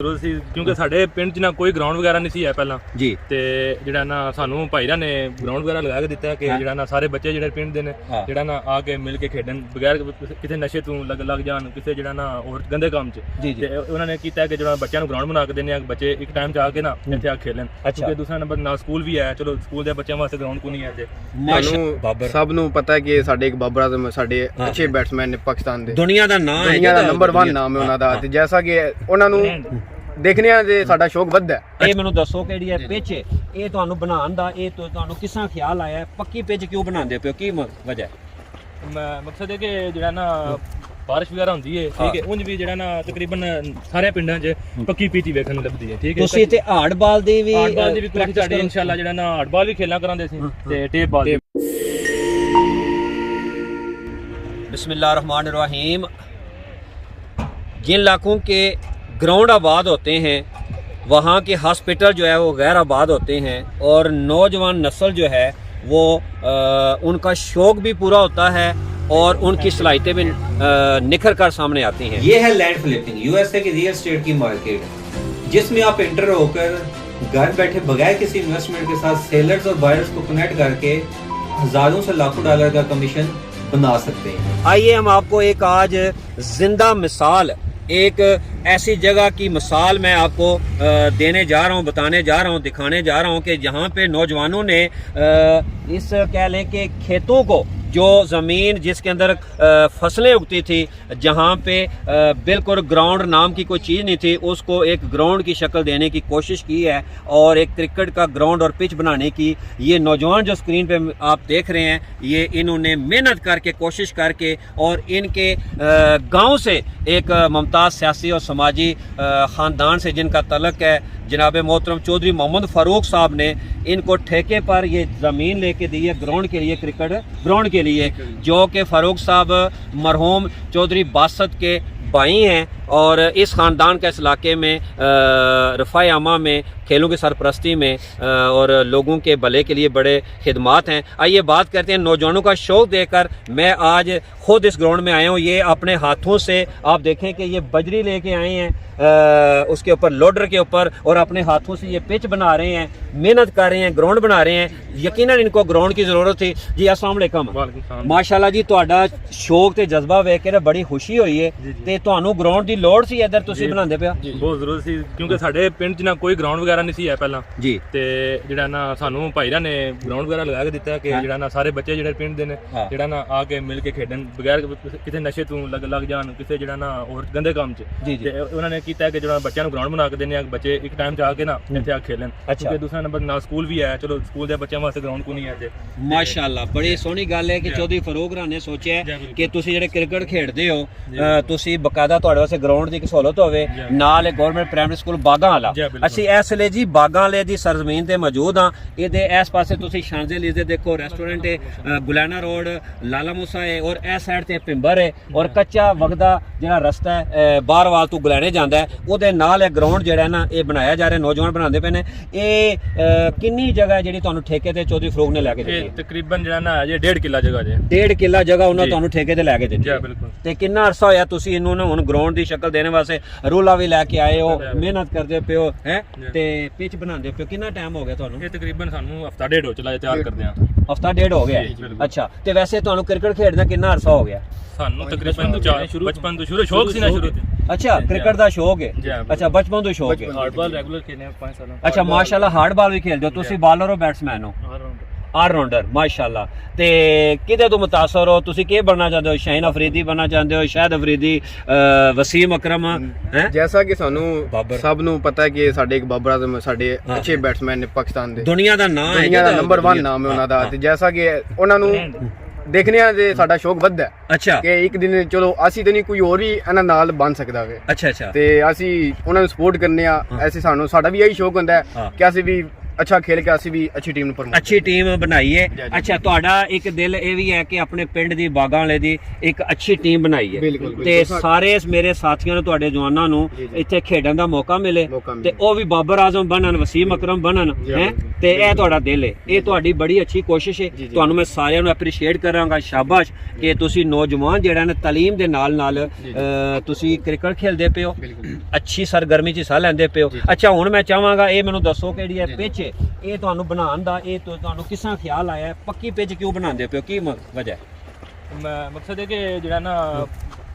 ਜ਼ਰੂਰਤ ਸੀ ਕਿਉਂਕਿ ਸਾਡੇ ਪਿੰਡ 'ਚ ਨਾ ਕੋਈ ਗਰਾਊਂਡ ਵਗੈਰਾ ਨਹੀਂ ਸੀ ਹੈ ਪਹਿਲਾਂ ਜੀ। ਤੇ ਜਿਹੜਾ ਨਾ ਸਾਨੂੰ ਭਾਈਰਾਂ ਨੇ ਗਰਾਊਂਡ ਵਗੈਰਾ ਲਗਾ ਕੇ ਦਿੱਤਾ ਕਿ ਜਿਹੜਾ ਨਾ ਸਾਰੇ ਬੱਚੇ ਜਿਹੜੇ ਪਿੰਡ ਦੇ ਨੇ ਜਿਹੜਾ ਨਾ ਆ ਕੇ ਮਿਲ ਕੇ ਖੇਡਣ ਬਗੈਰ ਕਿਸੇ ਨਸ਼ੇ ਤੋਂ ਲੱਗ ਜਾਣ ਕਿਸੇ ਜਿਹੜਾ ਨਾ ਹੋਰ ਗੰਦੇ ਕੰਮ 'ਚ। ਤੇ ਉਹਨਾਂ ਨੇ ਕੀਤਾ ਕਿ ਜਿਹੜਾ ਬੱਚਿਆਂ ਨੂੰ ਗਰਾਊਂਡ ਬਣਾ ਕੇ ਦਿੰਦੇ ਆ, ਬੱਚੇ ਇੱਕ ਟਾਈਮ 'ਚ ਆ ਕੇ ਨਾ ਇੱਥੇ ਆ ਖੇਲਣ। ਕਿਉਂਕਿ ਦੂਸਰਾ ਨੰਬਰ ਨਾਲ ਸਕੂਲ ਵੀ ਹੈ, ਚਲੋ ਸਕੂਲ ਦੇ ਬੱਚਿਆਂ ਵਾਸਤੇ ਗਰਾਊਂਡ ਕੋਈ ਨਹੀਂ ਹੈ ਇੱਥੇ। ਸਾਨੂੰ ਸਭ ਨੂੰ ਪਤਾ ਹੈ ਕਿ ਸਾਡੇ ਇੱਕ ਬਾਬਰ ਆਜ਼ਮ ਸਾਡੇ ਅੱਛੇ ਬੈਟਸਮੈਨ ਨੇ ਪਾਕਿਸਤਾਨ ਦੇ, ਦੁਨੀਆ ਦਾ ਨਾਮ ਹੈ, ਦੁਨੀਆ ਦਾ ਨੰਬਰ 1 ਨਾਮ ਹੈ ਉਹਨਾਂ ਦਾ। ਤੇ ਜੈਸਾ ਕਿ ਉਹਨਾਂ ਨੂੰ ਦੇਖਣੇ ਆ ਤੇ ਸਾਡਾ ਸ਼ੌਕ ਵੱਧਦਾ ਹੈ। ਇਹ ਮੈਨੂੰ ਦੱਸੋ ਕਿ ਜਿਹੜੀ ਪਿੱਚ ਇਹ ਤੁਹਾਨੂੰ ਬਣਾਉਣ ਦਾ ਇਹ ਤੁਹਾਨੂੰ ਕਿਸਾਂ ਖਿਆਲ ਆਇਆ? ਪੱਕੀ ਪਿੱਚ ਕਿਉਂ ਬਣਾਉਂਦੇ ਪਿਓ, ਕੀ ਵਜ੍ਹਾ ਹੈ? ਮਕਸਦ ਹੈ ਕਿ ਜਿਹੜਾ ਨਾ ਬਾਰਿਸ਼ ਵਗੈਰਾ ਹੁੰਦੀ ਹੈ, ਠੀਕ ਹੈ, ਉਂਝ ਵੀ ਜਿਹੜਾ ਨਾ ਤਕਰੀਬਨ ਸਾਰੇ ਪਿੰਡਾਂ 'ਚ ਪੱਕੀ ਪੀਚ ਵੇਖਣ ਨੂੰ ਲੱਭਦੀ ਹੈ। ਠੀਕ ਹੈ, ਤੁਸੀਂ ਇੱਥੇ ਹਾਰਡ ਬਾਲ ਦੀ ਵੀ ਪ੍ਰੈਕਟਿਸ ਕਰਦੇ ਇਨਸ਼ਾਅੱਲਾ। ਜਿਹੜਾ ਨਾ ਹਾਰਡ ਬਾਲ ਵੀ ਖੇਲਾਂ ਕਰਾਂਦੇ ਸੀ ਤੇ ਟੇਪ ਬਾਲ। बिस्मिल्लाहिर्रहमानिर्रहीम। जिन इलाकों के ग्राउंड आबाद होते हैं वहाँ के हॉस्पिटल जो है वो गैर आबाद होते हैं और नौजवान नस्ल जो है वो उनका शौक़ भी पूरा होता है और उनकी सलाहियतें भी निखर कर सामने आती हैं। ये है लैंड फ्लिपिंग, यूएसए की रियल एस्टेट की मार्केट, जिसमें आप एंटर होकर घर बैठे बगैर किसी इन्वेस्टमेंट के साथ सेलर्स और बायर्स को कनेक्ट करके हज़ारों से लाखों डॉलर का कमीशन बना सकते हैं। आइए हम आपको एक आज जिंदा मिसाल, एक ऐसी जगह की मिसाल मैं आपको देने जा रहा हूँ, बताने जा रहा हूँ, दिखाने जा रहा हूँ कि जहाँ पे नौजवानों ने इस कह लें कि खेतों को, जो ज़मीन जिसके अंदर फसलें उगती थी, जहाँ पे बिल्कुल ग्राउंड नाम की कोई चीज़ नहीं थी, उसको एक ग्राउंड की शक्ल देने की कोशिश की है और एक क्रिकेट का ग्राउंड और पिच बनाने की। ये नौजवान जो स्क्रीन पे आप देख रहे हैं, ये इन्होंने मेहनत करके कोशिश करके और इनके गांव से एक मुमताज़ सियासी और समाजी ख़ानदान से जिनका तल्लुक़ है, जनाब मोहतरम चौधरी मोहम्मद फ़ारूक साहब ने इनको ठेके पर ये ज़मीन लेके दी है ग्राउंड के लिए, क्रिकेट ग्राउंड के लिए, जो कि फ़ारूक साहब मरहूम चौधरी बासत के भाई हैं और इस ख़ानदान का इस इलाके में रफ़ाए आमा में खेलों की सरपरस्ती में और लोगों के भले के लिए बड़े खिदमात हैं। आइए बात करते हैं नौजवानों का शौक़ देकर मैं आज ख़ुद इस ग्राउंड में आया हूँ। ये अपने हाथों से आप देखें कि ये बजरी लेके आए हैं उसके ऊपर लोडर के ऊपर और अपने हाथों से ये पिच बना रहे हैं, मेहनत कर रहे हैं, ग्राउंड बना रहे हैं। यकीनन इनको ग्राउंड की ज़रूरत थी। जी अस्सलाम वालेकुम। माशाल्लाह जी, ਤੁਹਾਡਾ शौक ਤੇ ਜਜ਼ਬਾ ਵੇਖ ਕੇ ਬੜੀ ਖੁਸ਼ੀ ਹੋਈ ਹੈ ਤੇ ਤੁਹਾਨੂੰ ਗਰਾਊਂਡ ਦੀ ਲੋੜ ਸੀ ਇੱਧਰ ਤੁਸੀਂ ਬਣਾਉਂਦੇ ਪਿਆ? ਬਹੁਤ ਜ਼ਰੂਰਤ ਸੀ ਕਿਉਂਕਿ ਸਾਡੇ ਪਿੰਡ 'ਚ ਨਾ ਕੋਈ ਗਰਾਊਂਡ ਵਗੈਰਾ ਨਹੀਂ ਸੀ ਹੈ ਪਹਿਲਾਂ ਜੀ। ਤੇ ਜਿਹੜਾ ਨਾ ਸਾਨੂੰ ਭਾਈਰਾਂ ਨੇ ਗਰਾਊਂਡ ਵਗੈਰਾ ਲਗਾ ਕੇ ਦਿੱਤਾ ਕਿ ਜਿਹੜਾ ਨਾ ਸਾਰੇ ਬੱਚੇ ਜਿਹੜੇ ਪਿੰਡ ਦੇ ਨੇ ਜਿਹੜਾ ਨਾ ਆ ਕੇ ਮਿਲ ਕੇ ਖੇਡਣ ਬਗੈਰ ਕਿਸੇ ਨਸ਼ੇ ਤੋਂ ਲੱਗ ਜਾਣ ਕਿਸੇ ਜਿਹੜਾ ਨਾ ਹੋਰ ਗੰਦੇ ਕੰਮ 'ਚ। ਤੇ ਉਹਨਾਂ ਨੇ ਕੀਤਾ ਕਿ ਜਿਹੜਾ ਬੱਚਿਆਂ ਨੂੰ ਗਰਾਊਂਡ ਬਣਾ ਕੇ ਦਿੰਦੇ ਆ, ਬੱਚੇ ਇੱਕ ਟਾਈਮ 'ਚ ਆ ਕੇ ਨਾ ਇੱਥੇ ਆ ਖੇਲਣ। ਕਿਉਂਕਿ ਦੂਸਰਾ ਨੰਬਰ ਨਾਲ ਸਕੂਲ ਵੀ ਹੈ, ਚਲੋ ਸਕੂਲ ਦੇ ਬੱਚਿਆਂ ਵਾਸਤੇ ਗਰਾਊਂਡ ਕੋਈ ਨਹੀਂ ਹੈ ਇੱਥੇ। ਮਾਸ਼ਾਅੱਲਾ, ਬੜੀ ਸੋਹਣੀ ਗੱਲ ਹੈ ਕਿ ਚੌਧਰੀ ਫਾਰੂਕ ਰਾਣਾ ਨੇ ਸੋਚਿਆ ਕਿ ਤੁਸੀਂ ਜਿਹੜੇ ਕ੍ਰਿਕਟ ਖੇਡਦੇ ਹੋ ਤੁਸੀਂ ਬਕਾਇਦਾ ਤੁਹਾਡੇ ਵਾਸਤੇ ਗਰਾਊਂਡ ਦੀ ਇੱਕ ਸਹੂਲਤ ਹੋਵੇ, ਨਾਲ ਗਵਰਨਮੈਂਟ ਪ੍ਰਾਇਮਰੀ ਸਕੂਲ ਬਾਗਾਂ ਵਾਲਾ। ਅਸੀਂ ਇਸ ਵੇਲੇ ਜੀ ਬਾਗਾਂ ਵਾਲੇ ਦੀ ਸਰਜ਼ਮੀਨ ਤੇ ਮੌਜੂਦ ਹਾਂ। ਇਹਦੇ ਇਸ ਪਾਸੇ ਤੁਸੀਂ ਸ਼ਾਂਜ਼ੇ-ਲੀਜ਼ੇ ਦੇਖੋ, ਰੈਸਟੋਰੈਂਟ ਹੈ, ਗੁਲਾਨਾ ਰੋਡ, ਲਾਲਾ ਮੂਸਾ ਹੈ ਔਰ ਇਸ ਸਾਈਡ ਤੇ ਪਿੰਬਰ ਹੈ ਔਰ ਕੱਚਾ ਵਗਦਾ ਜਿਹੜਾ ਰਸਤਾ ਹੈ ਬਾਹਰਵਾਲ ਤੋਂ ਗੁਲਾਨੇ ਜਾਂਦਾ ਹੈ, ਉਹਦੇ ਨਾਲ ਇਹ ਗਰਾਊਂਡ ਜਿਹੜਾ ਨਾ ਇਹ ਬਣਾਇਆ ਜਾ ਰਿਹਾ, ਨੌਜਵਾਨ ਬਣਾਉਂਦੇ ਪਏ ਨੇ। ਇਹ ਕਿੰਨੀ ਜਗ੍ਹਾ ਹੈ ਜਿਹੜੀ ਤੁਹਾਨੂੰ ਠੇਕੇ ਤੇ ਚੌਧਰੀ ਫਾਰੂਕ ਨੇ ਲੈ ਕੇ ਦਿੱਤੀ? ਤਕਰੀਬਨ ਜਿਹੜਾ ਨਾ ਅਜੇ 1.5 ਕਿੱਲਾ ਜਗ੍ਹਾ ਜੇ 1.5 ਕਿੱਲਾ ਜਗ੍ਹਾ ਉਹਨਾਂ ਤੁਹਾਨੂੰ ਠੇਕੇ ਤੇ ਲੈ ਕੇ ਦਿੱਤੀ। ਬਿਲਕੁਲ। ਤੇ ਕਿੰਨਾ ਅਰਸਾ ਹੋਇਆ ਤੁਸੀਂ ਇਹਨੂੰ ਨਾ ਹੁਣ ਗਰਾਊਂਡ ਦੀ ਸ਼ਕਲ ਦੇਣ ਵਾਸਤੇ ਰੂਲਾ ਵੀ ਲੈ ਕੇ ਆਏ ਹੋ, ਮਿਹਨਤ ਕਰਦੇ ਪਿਓ ਹੈ ਤੇ ਪਿਚ ਬਣਾਉਂਦੇ ਪਿਓ? ਕਿੰਨਾ ਟਾਈਮ ਹੋ ਗਿਆ ਤੁਹਾਨੂੰ? ਇਹ ਤਕਰੀਬਨ ਸਾਨੂੰ ਹਫਤਾ ਡੇਢ ਹੋ ਚਲਾ ਤਿਆਰ ਕਰਦੇ ਆ। ਹਫਤਾ ਡੇਢ ਹੋ ਗਿਆ? ਅੱਛਾ। ਤੇ ਵੈਸੇ ਤੁਹਾਨੂੰ ਕ੍ਰਿਕਟ ਖੇਡਦਾ ਕਿੰਨਾ ਅਰਸਾ ਹੋ ਗਿਆ? ਸਾਨੂੰ ਤਕਰੀਬਨ ਬਚਪਨ ਤੋਂ ਸ਼ੁਰੂ ਸ਼ੌਕ ਸੀ ਨਾ ਸ਼ੁਰੂ ਤੋਂ। ਅੱਛਾ, ਕ੍ਰਿਕਟ ਦਾ ਸ਼ੌਕ ਹੈ? ਅੱਛਾ, ਬਚਪਨ ਤੋਂ ਸ਼ੌਕ ਹੈ। ਹਾਰਡ ਬਾਲ ਰੈਗੂਲਰ ਖੇਡਨੇ 5 ਸਾਲਾਂ। ਅੱਛਾ, ਮਾਸ਼ਾਅੱਲਾ, ਹਾਰਡ ਬਾਲ ਵੀ ਖੇਡਦੇ ਹੋ ਤੁਸੀਂ? ਬਾਲਰ ਹੋ ਬੈਟਸਮੈਨ ਹੋ? ਆਲਰਾਊਂਡਰ, ਮਾਸ਼ਾਅੱਲਾ। ਤੇ ਕਿਹਦੇ ਤੋਂ ਮੁਤਾਸਰ ਹੋ ਤੁਸੀਂ? ਕੀ ਬਣਨਾ ਚਾਹੁੰਦੇ ਹੋ? ਸ਼ਾਹੀਨ ਅਫਰੀਦੀ ਬਣਨਾ ਚਾਹੁੰਦੇ ਹੋ? ਸ਼ਾਹਿਦ ਅਫਰੀਦੀ, ਵਸੀਮ ਅਕਰਮ ਹੈ? ਜੈਸਾ ਕਿ ਸਾਨੂੰ ਸਭ ਨੂੰ ਪਤਾ ਹੈ ਕਿ ਸਾਡੇ ਇੱਕ ਬਾਬਰ ਆਜ਼ਮ ਸਾਡੇ ਅੱਛੇ ਬੈਟਸਮੈਨ ਨੇ ਪਾਕਿਸਤਾਨ ਦੇ, ਦੁਨੀਆ ਦਾ ਨਾਮ ਹੈ, ਦੁਨੀਆ ਦਾ ਨੰਬਰ 1 ਨਾਮ ਹੈ ਉਹਨਾਂ ਦਾ। ਤੇ ਜੈਸਾ ਕਿ ਉਹਨਾਂ ਨੂੰ ਦੇਖਣੇ ਆ ਤੇ ਸਾਡਾ ਸ਼ੌਕ ਵੱਧਦਾ ਹੈ। ਅੱਛਾ। ਕਿ ਇੱਕ ਦਿਨ ਚਲੋ ਅਸੀਂ ਤੇ ਨਹੀਂ, ਕੋਈ ਹੋਰ ਵੀ ਇਹਨਾਂ ਨਾਲ ਬਣ ਸਕਦਾ ਵੇ। ਅੱਛਾ ਅੱਛਾ। ਤੇ ਅਸੀਂ ਉਹਨਾਂ ਨੂੰ ਸਪੋਰਟ ਕਰਨੇ ਆ। ਐਸੇ ਸਾਨੂੰ ਸਾਡਾ ਵੀ ਇਹੀ ਸ਼ੌਕ ਹੁੰਦਾ ਹੈ ਕਿ ਅਸੀਂ ਵੀ ਅੱਛਾ ਖੇਲ ਕੇ ਅਸੀਂ ਵੀ ਅੱਛੀ ਟੀਮ ਨੂੰ ਪ੍ਰਮੋਟ ਅੱਛੀ ਟੀਮ ਬਣਾਈਏ। ਅੱਛਾ ਤੁਹਾਡਾ ਇੱਕ ਦਿਲ ਇਹ ਵੀ ਹੈ ਕਿ ਆਪਣੇ ਪਿੰਡ ਦੀ ਬਾਗਾਂ ਵਾਲੇ ਦੀ ਇੱਕ ਅੱਛੀ ਟੀਮ ਬਣਾਈ ਹੈ ਤੇ ਸਾਰੇ ਮੇਰੇ ਸਾਥੀਆਂ ਨੂੰ ਤੁਹਾਡੇ ਜਵਾਨਾਂ ਨੂੰ ਇੱਥੇ ਖੇਡਣ ਦਾ ਮੌਕਾ ਮਿਲੇ ਤੇ ਉਹ ਵੀ ਬਾਬਰ ਆਜ਼ਮ ਬਣਨ, ਵਸੀਮ ਅਕਰਮ ਬਣਨ ਹੈ ਤੇ ਇਹ ਤੁਹਾਡਾ ਦਿਲ ਹੈ, ਇਹ ਤੁਹਾਡੀ ਬੜੀ ਅੱਛੀ ਕੋਸ਼ਿਸ਼ ਹੈ। ਤੁਹਾਨੂੰ ਮੈਂ ਸਾਰਿਆਂ ਨੂੰ ਐਪਰੀਸ਼ੀਏਟ ਕਰਾਂਗਾ, ਸ਼ਾਬਾਸ਼ ਕਿ ਤੁਸੀਂ ਨੌਜਵਾਨ ਜਿਹੜਾ ਨਾ ਤਾਲੀਮ ਦੇ ਨਾਲ ਨਾਲ ਤੁਸੀਂ ਕ੍ਰਿਕਟ ਖੇਲਦੇ ਪਏ ਹੋ, ਅੱਛੀ ਸਰਗਰਮੀ 'ਚ ਹਿੱਸਾ ਲੈਂਦੇ ਪਏ ਹੋ। ਅੱਛਾ ਹੁਣ ਮੈਂ ਚਾਹਾਂਗਾ ਇਹ ਮੈਨੂੰ ਦੱਸੋ ਕਿ ਜਿਹੜੀ ਇਹ ਪਿੱਚ ਹੈ ਇਹ ਤੁਹਾਨੂੰ ਬਣਾਉਣ ਦਾ ਇਹ ਤੁਹਾਨੂੰ ਕਿਸ ਤਰ੍ਹਾਂ ਖਿਆਲ ਆਇਆ, ਪੱਕੀ ਪਿੱਚ ਕਿਉਂ ਬਣਾਉਂਦੇ ਪਏ ਹੋ, ਕੀ ਵਜ੍ਹਾ ਹੈ? ਮਕਸਦ ਹੈ ਕਿ ਜਿਹੜਾ ਨਾ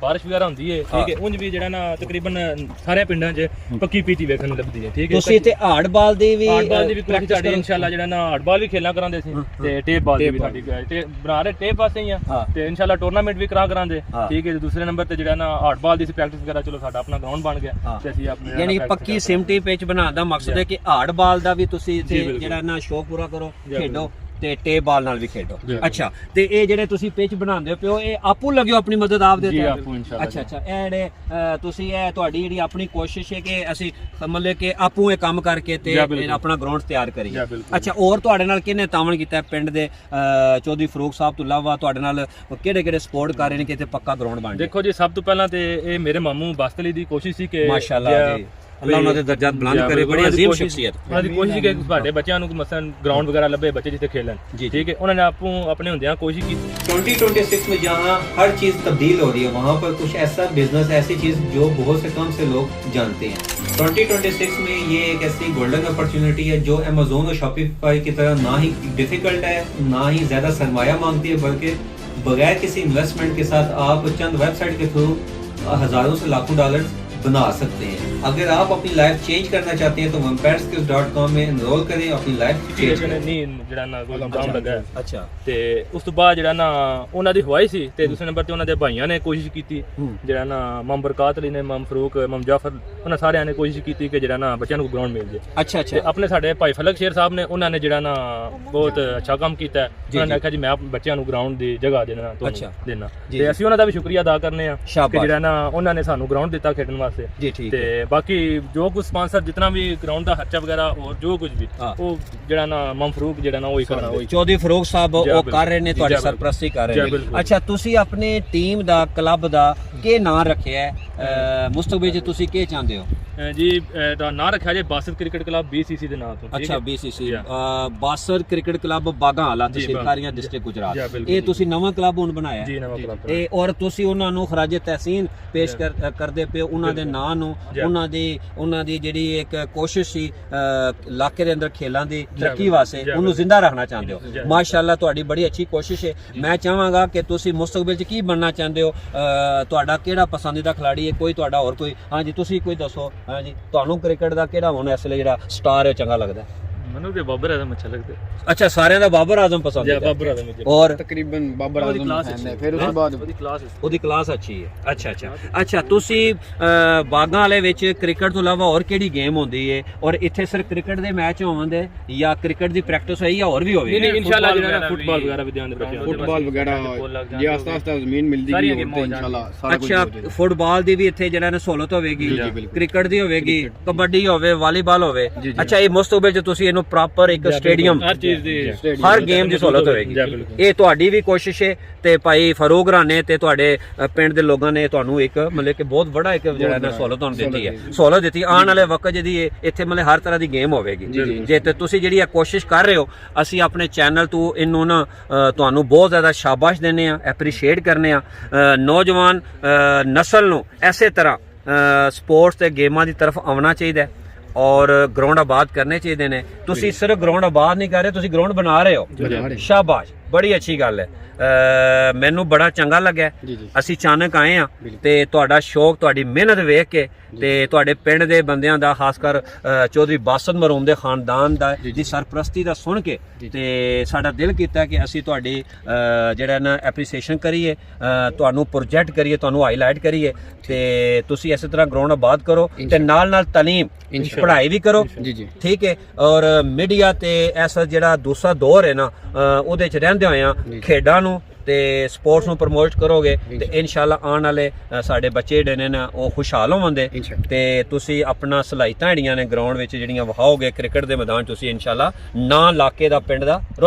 ਬਾਰਿਸ਼ ਵਗੈਰਾ ਹੁੰਦੀ ਹੈ ਠੀਕ ਹੈ, ਉਂਝ ਵੀ ਜਿਹੜਾ ਨਾ ਤਕਰੀਬਨ ਸਾਰੇ ਪਿੰਡਾਂ 'ਚ ਪੱਕੀ ਪੀਤੀ ਵੇਖਣ ਨੂੰ ਲੱਭਦੀ ਹੈ ਠੀਕ ਹੈ। ਤੁਸੀਂ ਤੇ ਹਾਰਡ ਬਾਲ ਦੀ ਵੀ ਕੋਸ਼ਿਸ਼ ਸਾਡੀ ਇਨਸ਼ਾਅੱਲਾ ਜਿਹੜਾ ਨਾ ਹਾਰਡ ਬਾਲ ਵੀ ਖੇਲਣਾ ਕਰਾਂਦੇ ਸੀ ਤੇ ਟੇਪ ਬਾਲ ਦੀ ਵੀ ਸਾਡੀ ਤੇ ਬਣਾ ਰਹੇ ਟੇਪ ਪਾਸੇ ਹੀ ਆ ਤੇ ਇਨਸ਼ਾਅੱਲਾ ਟੂਰਨਾਮੈਂਟ ਵੀ ਕਰਾਂਦੇ ਠੀਕ ਹੈ। ਦੂਸਰੇ ਨੰਬਰ ਤੇ ਜਿਹੜਾ ਨਾ ਹਾਰਡ ਬਾਲ ਦੀ ਸੀ ਪ੍ਰੈਕਟਿਸ ਵਗੈਰਾ, ਚਲੋ ਸਾਡਾ ਆਪਣਾ ਗਰਾਊਂਡ ਬਣ ਗਿਆ ਤੇ ਅਸੀਂ ਆਪਣੇ ਯਾਨੀ ਪੱਕੀ ਸਿਮਟੀ ਪਿੱਚ ਬਣਾਉਣ ਦਾ ਮਕਸਦ ਹੈ ਕਿ ਹਾਰਡ ਬਾਲ ਦਾ ਵੀ ਤੁਸੀਂ ਜਿਹੜਾ ਨਾ ਸ਼ੌਕ ਪੂਰਾ ਕਰੋ, ਖੇਡੋ ਤੇ ਟੇਪ ਬਾਲ ਨਾਲ ਵੀ ਖੇਡੋ। ਅੱਛਾ ਤੇ ਇਹ ਜਿਹੜੇ ਤੁਸੀਂ ਪਿੱਚ ਬਣਾਉਂਦੇ ਪਿਓ ਇਹ ਆਪੂ ਲੱਗਿਓ ਆਪਣੀ ਮਦਦ ਆਪ ਦੇ ਜੀ ਆਪੂ ਇਨਸ਼ਾਅੱਲਾ। ਅੱਛਾ ਇਹ ਜਿਹੜੇ ਤੁਸੀਂ ਇਹ ਤੁਹਾਡੀ ਜਿਹੜੀ ਆਪਣੀ ਕੋਸ਼ਿਸ਼ ਹੈ ਕਿ ਅਸੀਂ ਮਤਲਬ ਕਿ ਆਪੂ ਇਹ ਕੰਮ ਕਰਕੇ ਤੇ ਆਪਣਾ ਗਰਾਊਂਡ ਤਿਆਰ ਕਰੀਏ। ਅੱਛਾ ਹੋਰ ਤੁਹਾਡੇ ਨਾਲ ਕਿਹਨੇ ਤਾਮਣ ਕੀਤਾ ਪਿੰਡ ਦੇ ਚੌਧਰੀ ਫਰੂਕ ਸਾਹਿਬ ਤੋਂ ਇਲਾਵਾ ਤੁਹਾਡੇ ਨਾਲ ਕਿਹੜੇ ਸਪੋਰਟ ਕਰ ਰਹੇ ਨੇ ਕਿ ਇੱਥੇ ਪੱਕਾ ਗਰਾਊਂਡ ਬਣ ਜਾਏ? ਦੇਖੋ ਜੀ ਸਭ ਤੋਂ ਪਹਿਲਾਂ ਤੇ ਇਹ ਮੇਰੇ ਮਾਮੂ ਬਸਤਲੀ ਦੀ ਕੋਸ਼ਿਸ਼ ਸੀ ਕਿ ਮਾਸ਼ਾਅੱਲਾ ਜੀ ਅੱਲਾਹ ਉਹਨਾਂ ਦੇ ਦਰਜਾਤ ਬੁਲੰਦ ਕਰੇ, ਬੜੀ ਅਜ਼ੀਮ ਸ਼ਖਸੀਅਤ। ਉਹਨਾਂ ਦੀ ਕੋਸ਼ਿਸ਼ ਕਿ ਸਾਡੇ ਬੱਚਿਆਂ ਨੂੰ ਮਸਲਨ ਗਰਾਊਂਡ ਵਗੈरह ਲੱਭੇ, ਬੱਚੇ ਜਿੱਥੇ खेलन ठीक है। उन्होंने अपने होंदियां कोशिश की। 2026 में जहां हर चीज तब्दील हो रही है वहां पर कुछ ऐसा बिजनेस, ऐसी चीज जो बहुत से कम से लोग जानते हैं। 2026 में ये एक ऐसी गोल्डन अपॉर्चुनिटी है जो अमेज़न और शॉपिफाई की तरह ना ही डिफिकल्ट है, ना ही ज्यादा सरमाया मांगती है, बल्कि बगैर किसी इन्वेस्टमेंट के साथ आप चंद वेबसाइट के थ्रू हजारों से लाखों डॉलर बना सकते हैं। अगर आप अपनी लाइफ चेंज करना चाहते हैं तो vampireskills.com में एनरोल करें, अपनी लाइफ चेंज करें। ਨਹੀਂ ਜਿਹੜਾ ਨਾ ਕੋਈ ਕੰਮ ਲੱਗਾ ਅੱਛਾ ਤੇ ਉਸ ਤੋਂ ਬਾਅਦ ਜਿਹੜਾ ਨਾ ਉਹਨਾਂ ਦੀ ਹਵਾਈ ਸੀ ਤੇ ਦੂਸਰੇ ਨੰਬਰ ਤੇ ਉਹਨਾਂ ਦੇ ਭਾਈਆਂ ਨੇ ਕੋਸ਼ਿਸ਼ ਕੀਤੀ, ਜਿਹੜਾ ਨਾ ਮਮ ਬਰਕਾਤ ਅਲੀ ਨੇ, ਮਮ ਫਰੂਕ, ਮਮ ਜਾਫਰ, ਉਹਨਾਂ ਸਾਰਿਆਂ ਨੇ ਕੋਸ਼ਿਸ਼ ਕੀਤੀ ਕਿ ਜਿਹੜਾ ਨਾ ਬੱਚਿਆਂ ਨੂੰ ਗਰਾਊਂਡ ਮਿਲ ਜੇ। ਅੱਛਾ ਤੇ ਆਪਣੇ ਸਾਡੇ ਭਾਈ ਫਲਕ ਸ਼ੇਰ ਸਾਹਿਬ ਨੇ ਉਹਨਾਂ ਨੇ ਜਿਹੜਾ ਨਾ ਬਹੁਤ ਅੱਛਾ ਕੰਮ ਕੀਤਾ। ਉਹਨਾਂ ਨੇ ਆਖਿਆ ਜੀ ਮੈਂ ਬੱਚਿਆਂ ਨੂੰ ਗਰਾਊਂਡ ਦੀ ਜਗ੍ਹਾ ਦੇਣਾ ਤੁਹਾਨੂੰ ਦੇਣਾ ਤੇ ਅਸੀਂ ਉਹਨਾਂ ਦਾ ਵੀ ਸ਼ੁਕਰੀਆ ਅਦਾ ਕਰਨੇ ਆ ਕਿ ਜਿਹੜਾ ਨਾ ਉਹਨਾਂ ਨੇ ਸਾਨੂੰ ਗਰਾਊਂਡ ਦਿੱਤਾ ਖੇਡਣ ਵਾਸਤੇ। ਤੇ ਬਾਕੀ ਜੋ ਕੁਝ ਸਪਾਂਸਰ ਜਿੰਨਾ ਵੀ ਗਰਾਊਂਡ ਦਾ ਖਰਚਾ ਵਗੈਰਾ ਔਰ ਜੋ ਕੁਝ ਵੀ ਉਹ ਜਿਹੜਾ ਨਾ ਮਮ ਫਰੂਕ ਜਿਹੜਾ ਨਾ ਉਹ ਹੀ ਕਰਨਾ। ਚੌਧਰੀ ਫਰੂਕ ਸਾਹਿਬ ਉਹ ਕਰ ਰਹੇ ਨੇ, ਤੁਹਾਡੀ ਸਰਪ੍ਰਸਤੀ ਕਰ ਰਹੇ ਨੇ। ਅੱਛਾ ਤੁਸੀਂ ਆਪਣੀ ਟੀਮ ਦਾ, ਕਲੱਬ ਦਾ ਕੀ ਨਾਂ ਰੱਖਿਆ ਹੈ? ਮੁਸਤਕਬਲ ਚ ਤੁਸੀਂ ਕੀ ਚਾਹੁੰਦੇ ਹੋ? ਜੀ ਦਾ ਨਾਂ ਰੱਖਿਆ ਜੇ ਬਾਸਤ ਕ੍ਰਿਕਟ ਕਲੱਬ BCC ਦੇ ਨਾਮ ਤੋਂ। ਅੱਛਾ BCC ਬਾਸਤ ਕ੍ਰਿਕਟ ਕਲੱਬ ਬਾਗਾ ਹਾਲਾ ਤਹਿਸੀਲਕਾਰੀਆਂ ਡਿਸਟ੍ਰਿਕਟ ਗੁਜਰਾਤ। ਇਹ ਤੁਸੀਂ ਨਵਾਂ ਕਲੱਬ ਹੁਣ ਬਣਾਇਆ ਜੀ, ਨਵਾਂ ਕਲੱਬ। ਇਹ ਔਰ ਤੁਸੀਂ ਉਹਨਾਂ ਨੂੰ ਖਰਾਜੇ ਤਹਿਸੀਨ ਪੇਸ਼ ਕਰਦੇ ਪਏ ਉਹਨਾਂ ਦੇ ਨਾਂ ਨੂੰ, ਉਹਨਾਂ ਦੀ ਜਿਹੜੀ ਇੱਕ ਕੋਸ਼ਿਸ਼ ਸੀ ਇਲਾਕੇ ਦੇ ਅੰਦਰ ਖੇਲਾਂ ਦੀ ਤਰੱਕੀ ਵਾਸਤੇ ਉਹਨੂੰ ਜ਼ਿੰਦਾ ਰੱਖਣਾ ਚਾਹੁੰਦੇ ਹੋ। ਮਾਸ਼ਾਅੱਲਾ ਤੁਹਾਡੀ ਬੜੀ ਅੱਛੀ ਕੋਸ਼ਿਸ਼ ਹੈ। ਮੈਂ ਚਾਹਾਂਗਾ ਕਿ ਤੁਸੀਂ ਮੁਸਤਕਬਲ 'ਚ ਕੀ ਬਣਨਾ ਚਾਹੁੰਦੇ ਹੋ? ਤੁਹਾਡਾ ਕਿਹੜਾ ਪਸੰਦੀਦਾ ਖਿਡਾਰੀ ਹੈ? ਕੋਈ ਤੁਹਾਡਾ ਹੋਰ ਕੋਈ? ਹਾਂਜੀ ਤੁਸੀਂ ਕੋਈ ਦੱਸੋ। ਹਾਂਜੀ ਤੁਹਾਨੂੰ ਕ੍ਰਿਕਟ ਦਾ ਕਿਹੜਾ ਹੁਣ ਇਸ ਵੇਲੇ ਜਿਹੜਾ ਸਟਾਰ ਹੈ ਚੰਗਾ ਲੱਗਦਾ? ਮੈਨੂੰ ਤੇ ਬਾਬਰ ਆਜ਼ਮ ਅੱਛਾ ਲੱਗਦਾ। ਅੱਛਾ ਸਾਰਿਆਂ ਦਾ ਬਾਬਰ ਆਜ਼ਮ ਪਸੰਦ ਹੈ? ਬਾਬਰ ਆਜ਼ਮ ਔਰ ਤਕਰੀਬਨ ਬਾਬਰ ਆਜ਼ਮ ਹੈ। ਫਿਰ ਉਸ ਤੋਂ ਬਾਅਦ ਉਹਦੀ ਕਲਾਸ ਅੱਛੀ ਹੈ। ਅੱਛਾ ਤੁਸੀਂ ਬਾਗਾਂ ਵਾਲੇ ਵਿੱਚ ਕ੍ਰਿਕਟ ਤੋਂ ਇਲਾਵਾ ਹੋਰ ਕਿਹੜੀ ਗੇਮ ਹੁੰਦੀ ਹੈ? ਔਰ ਇੱਥੇ ਸਿਰਫ ਕ੍ਰਿਕਟ ਦੇ ਮੈਚ ਹੋਣਦੇ ਜਾਂ ਕ੍ਰਿਕਟ ਦੀ ਪ੍ਰੈਕਟਿਸ ਹੋਈ ਜਾਂ ਹੋਰ ਵੀ ਹੋਵੇ? ਨਹੀਂ ਇਨਸ਼ਾਅੱਲਾ ਜਿਹੜਾ ਫੁੱਟਬਾਲ ਵਗੈਰਾ ਵੀ ਧਿਆਨ ਦੇ ਬੱਚਿਆਂ ਫੁੱਟਬਾਲ ਵਗੈਰਾ ਜੇ ਆਸਤਾ ਜ਼ਮੀਨ ਮਿਲਦੀ ਗਈ ਤੇ ਇਨਸ਼ਾਅੱਲਾ ਸਾਰਾ ਕੁਝ। ਅੱਛਾ ਫੁੱਟਬਾਲ ਦੀ ਵੀ ਇੱਥੇ ਜਿਹੜਾ ਨਾ ਸਹੂਲਤ ਹੋਵੇਗੀ, ਕ੍ਰਿਕਟ ਦੀ ਹੋਵੇਗੀ, ਕਬੱਡੀ ਹੋਵੇ, ਵਾਲੀਬਾਲ ਹੋਵੇ। ਅੱਛਾ ਇਹ ਮੁਸਤਕਬਲ 'ਚ ਤੁਸੀਂ ਇਹਨੂੰ ਪ੍ਰੋਪਰ ਇੱਕ ਸਟੇਡੀਅਮ, ਹਰ ਚੀਜ਼ ਦੀ, ਹਰ ਗੇਮ ਦੀ ਸਹੂਲਤ ਹੋਵੇਗੀ। ਇਹ ਤੁਹਾਡੀ ਵੀ ਕੋਸ਼ਿਸ਼ ਹੈ ਤੇ ਭਾਈ ਫਰੂਕ ਰਾਣੇ ਤੇ ਤੁਹਾਡੇ ਪਿੰਡ ਦੇ ਲੋਕਾਂ ਨੇ ਤੁਹਾਨੂੰ ਇੱਕ ਮਤਲਬ ਕਿ ਬਹੁਤ ਵੱਡਾ ਇੱਕ ਜਿਹੜਾ ਨਾ ਸਹੂਲਤ ਤੁਹਾਨੂੰ ਦਿੱਤੀ ਹੈ, ਸਹੂਲਤ ਦਿੱਤੀ। ਆਉਣ ਵਾਲੇ ਵਕਤ ਜਿਹਦੀ ਇੱਥੇ ਮਤਲਬ ਹਰ ਤਰ੍ਹਾਂ ਦੀ ਗੇਮ ਹੋਵੇਗੀ। ਜੇ ਤੇ ਤੁਸੀਂ ਜਿਹੜੀ ਇਹ ਕੋਸ਼ਿਸ਼ ਕਰ ਰਹੇ ਹੋ, ਅਸੀਂ ਆਪਣੇ ਚੈਨਲ ਤੋਂ ਇਹਨੂੰ ਨਾ ਤੁਹਾਨੂੰ ਬਹੁਤ ਜ਼ਿਆਦਾ ਸ਼ਾਬਾਸ਼ ਦਿੰਦੇ ਆ, ਐਪਰੀਸ਼ੀਏਟ ਕਰਨੇ ਆ। ਨੌਜਵਾਨ ਨਸਲ ਨੂੰ ਐਸੇ ਤਰ੍ਹਾਂ ਸਪੋਰਟਸ ਤੇ ਗੇਮਾਂ ਦੀ ਤਰਫ ਆਉਣਾ ਚਾਹੀਦਾ ਔਰ ਗਰਾਊਂਡ ਆਬਾਦ ਕਰਨੇ ਚਾਹੀਦੇ ਨੇ। ਤੁਸੀਂ ਸਿਰਫ ਗਰਾਊਂਡ ਆਬਾਦ ਨਹੀਂ ਕਰ ਰਹੇ, ਤੁਸੀਂ ਗਰਾਊਂਡ ਬਣਾ ਰਹੇ ਹੋ। ਸ਼ਾਬਾਸ਼, ਬੜੀ ਅੱਛੀ ਗੱਲ ਹੈ। ਮੈਨੂੰ ਬੜਾ ਚੰਗਾ ਲੱਗਾ। ਅਸੀਂ ਅਚਾਨਕ ਆਏ ਆ ਤੇ ਤੁਹਾਡਾ ਸ਼ੌਕ, ਤੁਹਾਡੀ ਮਿਹਨਤ ਵੇਖ ਕੇ ਤੇ ਤੁਹਾਡੇ ਪਿੰਡ ਦੇ ਬੰਦਿਆਂ ਦਾ, ਖਾਸ ਕਰ ਚੌਧਰੀ ਬਾਸਤ ਮਰਹੂਮ ਦੇ ਖਾਨਦਾਨ ਦਾ ਦੀ ਸਰਪ੍ਰਸਤੀ ਦਾ ਸੁਣ ਕੇ ਤੇ ਸਾਡਾ ਦਿਲ ਕੀਤਾ ਕਿ ਅਸੀਂ ਤੁਹਾਡੀ ਜਿਹੜਾ ਨਾ ਐਪਰੀਸੀਏਸ਼ਨ ਕਰੀਏ, ਤੁਹਾਨੂੰ ਪ੍ਰੋਜੈਕਟ ਕਰੀਏ, ਤੁਹਾਨੂੰ ਹਾਈਲਾਈਟ ਕਰੀਏ ਤੇ ਤੁਸੀਂ ਇਸੇ ਤਰ੍ਹਾਂ ਗਰਾਊਂਡ ਆਬਾਦ ਕਰੋ ਤੇ ਨਾਲ ਤਾਲੀਮ ਪੜ੍ਹਾਈ ਵੀ ਕਰੋ। ਠੀਕ ਹੈ। ਔਰ ਮੀਡੀਆ ਤੇ ਐਸਾ ਜਿਹੜਾ ਦੂਸਰਾ ਦੌਰ ਹੈ ਨਾ ਉਹਦੇ 'ਚ ਰਹਿੰਦੇ ਹੋਏ ਆ ਖੇਡਾਂ ਨੂੰ ਤੇ ਸਪੋਰਟਸ ਨੂੰ ਪ੍ਰਮੋਟ ਕਰੋਗੇ ਤੇ ਇਨਸ਼ਾਅੱਲਾ ਆਉਣ ਵਾਲੇ ਸਾਡੇ ਬੱਚੇ ਜਿਹੜੇ ਨੇ ਨਾ ਉਹ ਖੁਸ਼ਹਾਲ ਹੋਵਣਗੇ ਤੇ ਤੁਸੀਂ ਆਪਣਾ ਸਲਾਹੀਤਾਂ ਜਿਹੜੀਆਂ ਨੇ ਗਰਾਊਂਡ ਵਿੱਚ ਜਿਹੜੀਆਂ ਵਹਾਓਗੇ ਕ੍ਰਿਕਟ ਦੇ ਮੈਦਾਨ ਤੁਸੀਂ ਇਨਸ਼ਾਅੱਲਾ ਨਾਂ ਇਲਾਕੇ ਦਾ ਪਿੰਡ ਦਾ ਰੋਸ਼ਨ